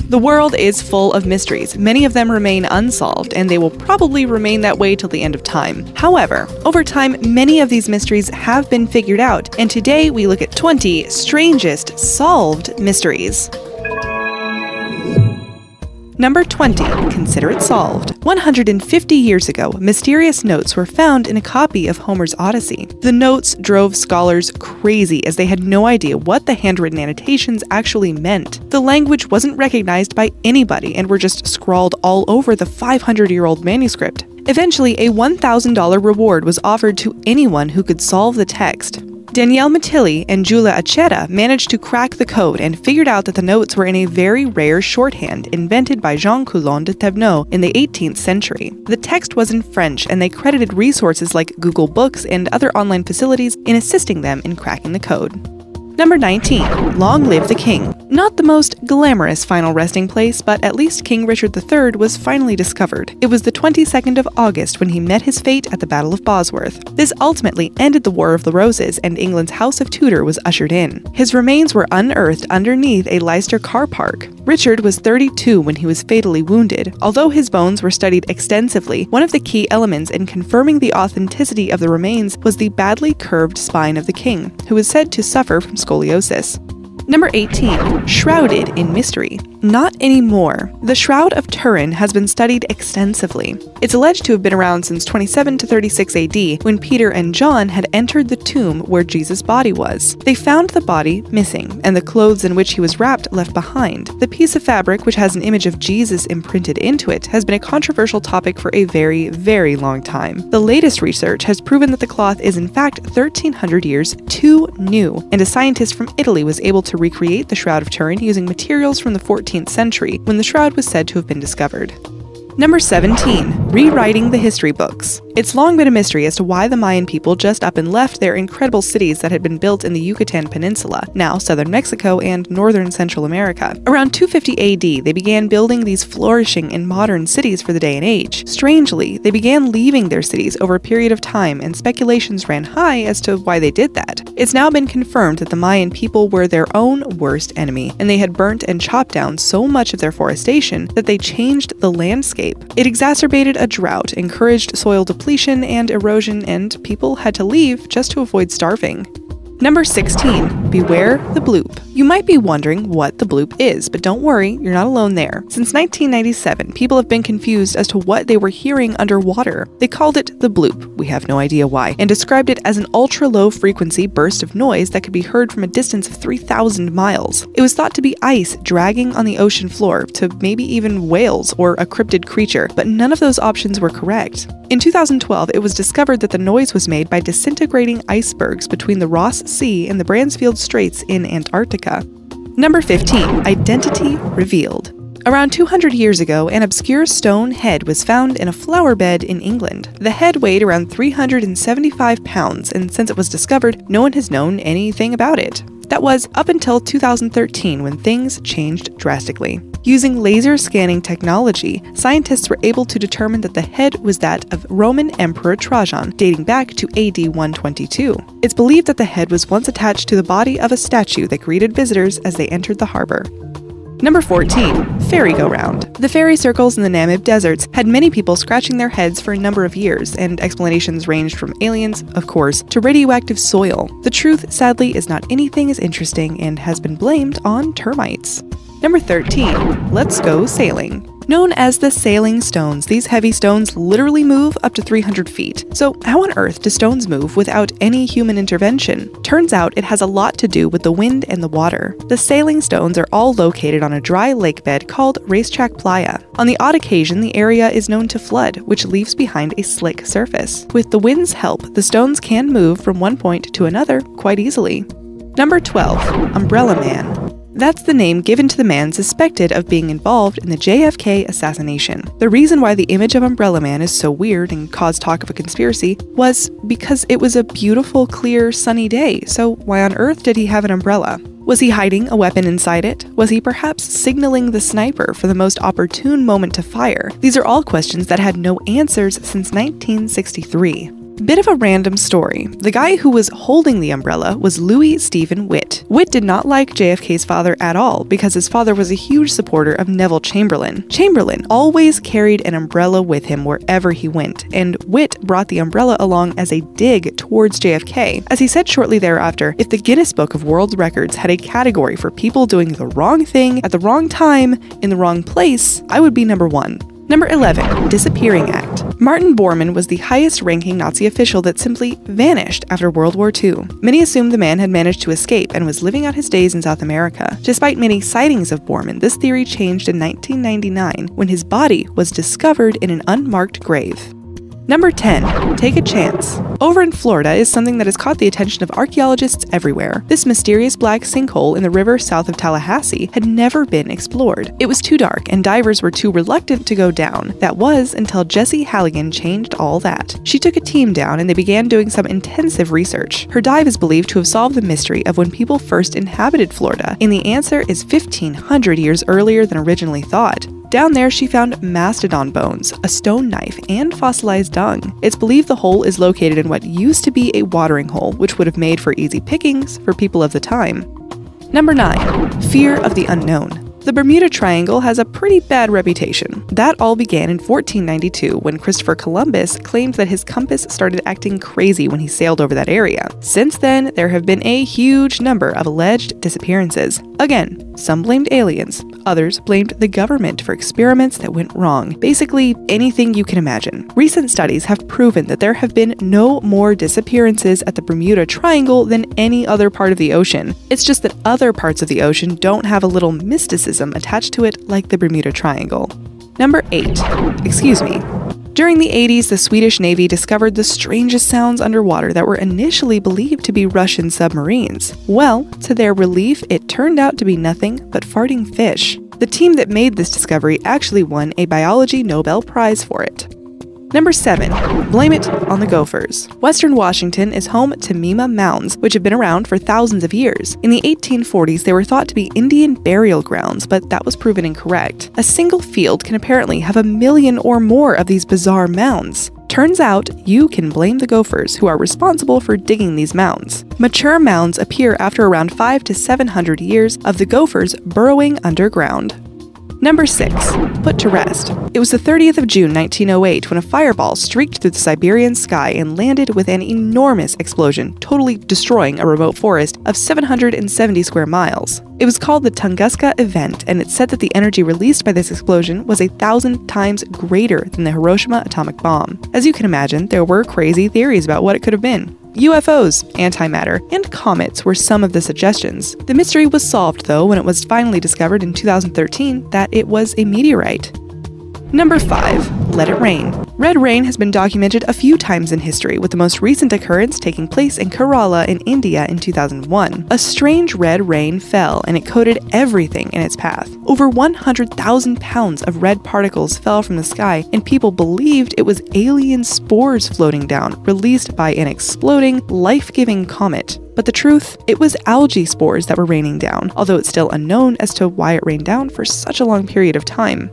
The world is full of mysteries. Many of them remain unsolved, and they will probably remain that way till the end of time. However, over time, many of these mysteries have been figured out, and today we look at 20 strangest solved mysteries. Number 20. Consider it solved. 150 years ago, mysterious notes were found in a copy of Homer's Odyssey. The notes drove scholars crazy as they had no idea what the handwritten annotations actually meant. The language wasn't recognized by anybody and were just scrawled all over the 500-year-old manuscript. Eventually, a $1,000 reward was offered to anyone who could solve the text. Daniele Matilli and Giulia Acera managed to crack the code and figured out that the notes were in a very rare shorthand invented by Jean Coulon de Thévenot in the 18th century. The text was in French, and they credited resources like Google Books and other online facilities in assisting them in cracking the code. Number 19. Long live the king. Not the most glamorous final resting place, but at least King Richard III was finally discovered. It was the 22nd of August when he met his fate at the Battle of Bosworth. This ultimately ended the War of the Roses, and England's House of Tudor was ushered in. His remains were unearthed underneath a Leicester car park. Richard was 32 when he was fatally wounded. Although his bones were studied extensively, one of the key elements in confirming the authenticity of the remains was the badly curved spine of the king, who was said to suffer from scoliosis. Number 18. Shrouded in mystery. Not anymore. The Shroud of Turin has been studied extensively. It's alleged to have been around since 27 to 36 AD, when Peter and John had entered the tomb where Jesus' body was. They found the body missing, and the clothes in which he was wrapped left behind. The piece of fabric, which has an image of Jesus imprinted into it, has been a controversial topic for a very, very long time. The latest research has proven that the cloth is in fact 1,300 years too new, and a scientist from Italy was able to recreate the Shroud of Turin using materials from the 14th century, when the shroud was said to have been discovered. Number 17. Rewriting the history books. It's long been a mystery as to why the Mayan people just up and left their incredible cities that had been built in the Yucatan Peninsula, now southern Mexico and northern Central America. Around 250 AD, they began building these flourishing and modern cities for the day and age. Strangely, they began leaving their cities over a period of time, and speculations ran high as to why they did that. It's now been confirmed that the Mayan people were their own worst enemy, and they had burnt and chopped down so much of their forestation that they changed the landscape. It exacerbated a drought, encouraged soil depletion and erosion, and people had to leave just to avoid starving. Number 16. Beware the bloop. You might be wondering what the bloop is, but don't worry, you're not alone there. Since 1997, people have been confused as to what they were hearing underwater. They called it the bloop, we have no idea why, and described it as an ultra-low frequency burst of noise that could be heard from a distance of 3,000 miles. It was thought to be ice dragging on the ocean floor, to maybe even whales or a cryptid creature, but none of those options were correct. In 2012, it was discovered that the noise was made by disintegrating icebergs between the Ross Sea and the Bransfield Straits in Antarctica. Number 15. Identity revealed. Around 200 years ago, an obscure stone head was found in a flower bed in England. The head weighed around 375 pounds, and since it was discovered, no one has known anything about it. That was up until 2013, when things changed drastically. Using laser scanning technology, scientists were able to determine that the head was that of Roman Emperor Trajan, dating back to AD 122. It's believed that the head was once attached to the body of a statue that greeted visitors as they entered the harbor. Number 14. Ferry Go Round. The ferry circles in the Namib deserts had many people scratching their heads for a number of years, and explanations ranged from aliens, of course, to radioactive soil. The truth, sadly, is not anything as interesting and has been blamed on termites. Number 13. Let's go sailing. Known as the sailing stones, these heavy stones literally move up to 300 feet. So how on earth do stones move without any human intervention? Turns out it has a lot to do with the wind and the water. The sailing stones are all located on a dry lake bed called Racetrack Playa. On the odd occasion, the area is known to flood, which leaves behind a slick surface. With the wind's help, the stones can move from one point to another quite easily. Number 12. Umbrella Man. That's the name given to the man suspected of being involved in the JFK assassination. The reason why the image of Umbrella Man is so weird and caused talk of a conspiracy was because it was a beautiful, clear, sunny day, so why on earth did he have an umbrella? Was he hiding a weapon inside it? Was he perhaps signaling the sniper for the most opportune moment to fire? These are all questions that had no answers since 1963. Bit of a random story. The guy who was holding the umbrella was Louis Stephen Witt. Witt did not like JFK's father at all because his father was a huge supporter of Neville Chamberlain. Chamberlain always carried an umbrella with him wherever he went, and Witt brought the umbrella along as a dig towards JFK. As he said shortly thereafter, if the Guinness Book of World Records had a category for people doing the wrong thing at the wrong time in the wrong place, I would be number 1. Number 11. Disappearing Act. Martin Bormann was the highest-ranking Nazi official that simply vanished after World War II. Many assumed the man had managed to escape and was living out his days in South America. Despite many sightings of Bormann, this theory changed in 1999 when his body was discovered in an unmarked grave. Number 10. Take a chance. Over in Florida is something that has caught the attention of archaeologists everywhere. This mysterious black sinkhole in the river south of Tallahassee had never been explored. It was too dark and divers were too reluctant to go down. That was until Jessie Halligan changed all that. She took a team down and they began doing some intensive research. Her dive is believed to have solved the mystery of when people first inhabited Florida, and the answer is 1,500 years earlier than originally thought. Down there, she found mastodon bones, a stone knife, and fossilized dung. It's believed the hole is located in what used to be a watering hole, which would have made for easy pickings for people of the time. Number 9. Fear of the unknown. The Bermuda Triangle has a pretty bad reputation. That all began in 1492 when Christopher Columbus claimed that his compass started acting crazy when he sailed over that area. Since then, there have been a huge number of alleged disappearances. Again, some blamed aliens, others blamed the government for experiments that went wrong. Basically, anything you can imagine. Recent studies have proven that there have been no more disappearances at the Bermuda Triangle than any other part of the ocean. It's just that other parts of the ocean don't have a little mysticism attached to it like the Bermuda Triangle. Number 8. Excuse me. During the 80s, the Swedish Navy discovered the strangest sounds underwater that were initially believed to be Russian submarines. Well, to their relief, it turned out to be nothing but farting fish. The team that made this discovery actually won a Biology Nobel Prize for it. Number 7. Blame it on the gophers. Western Washington is home to Mima mounds, which have been around for thousands of years. In the 1840s, they were thought to be Indian burial grounds, but that was proven incorrect. A single field can apparently have 1 million or more of these bizarre mounds. Turns out, you can blame the gophers, who are responsible for digging these mounds. Mature mounds appear after around 500 to 700 years of the gophers burrowing underground. Number 6. Put to rest. It was the 30th of June 1908 when a fireball streaked through the Siberian sky and landed with an enormous explosion, totally destroying a remote forest of 770 square miles. It was called the Tunguska Event, and it's said that the energy released by this explosion was 1,000 times greater than the Hiroshima atomic bomb. As you can imagine, there were crazy theories about what it could have been. UFOs, antimatter, and comets were some of the suggestions. The mystery was solved, though, when it was finally discovered in 2013 that it was a meteorite. Number 5. Let it rain. Red rain has been documented a few times in history, with the most recent occurrence taking place in Kerala in India in 2001. A strange red rain fell, and it coated everything in its path. Over 100,000 pounds of red particles fell from the sky, and people believed it was alien spores floating down, released by an exploding, life-giving comet. But the truth, it was algae spores that were raining down, although it's still unknown as to why it rained down for such a long period of time.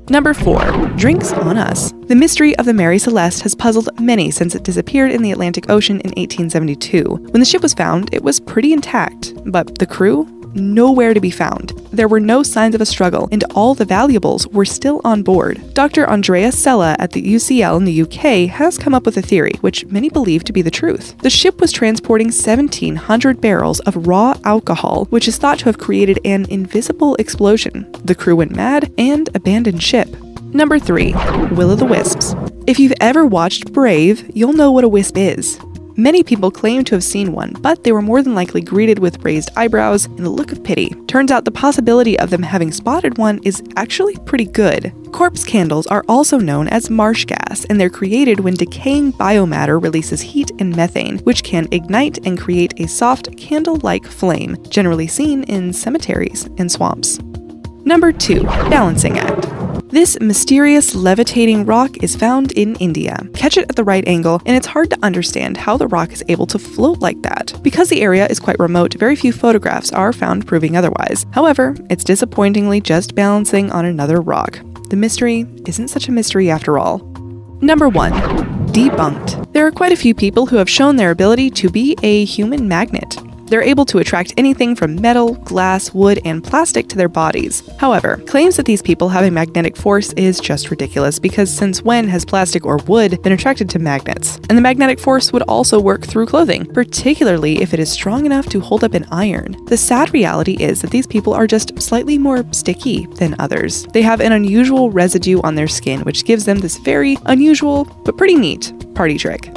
Number 4. Drinks on us. The mystery of the Mary Celeste has puzzled many since it disappeared in the Atlantic Ocean in 1872. When the ship was found, it was pretty intact, but the crew? Nowhere to be found. There were no signs of a struggle, and all the valuables were still on board. Dr. Andrea Sella at the UCL in the UK has come up with a theory, which many believe to be the truth. The ship was transporting 1,700 barrels of raw alcohol, which is thought to have created an invisible explosion. The crew went mad and abandoned ship. Number 3. Will-o'-the-wisps. If you've ever watched Brave, you'll know what a wisp is. Many people claim to have seen one, but they were more than likely greeted with raised eyebrows and a look of pity. Turns out the possibility of them having spotted one is actually pretty good. Corpse candles are also known as marsh gas, and they're created when decaying biomatter releases heat and methane, which can ignite and create a soft, candle-like flame, generally seen in cemeteries and swamps. Number 2. Balancing act. This mysterious levitating rock is found in India. Catch it at the right angle, and it's hard to understand how the rock is able to float like that. Because the area is quite remote, very few photographs are found proving otherwise. However, it's disappointingly just balancing on another rock. The mystery isn't such a mystery after all. Number 1. Debunked. There there are quite a few people who have shown their ability to be a human magnet. They're able to attract anything from metal, glass, wood, and plastic to their bodies. However, claims that these people have a magnetic force is just ridiculous, because since when has plastic or wood been attracted to magnets? And the magnetic force would also work through clothing, particularly if it is strong enough to hold up an iron. The sad reality is that these people are just slightly more sticky than others. They have an unusual residue on their skin, which gives them this very unusual but pretty neat party trick.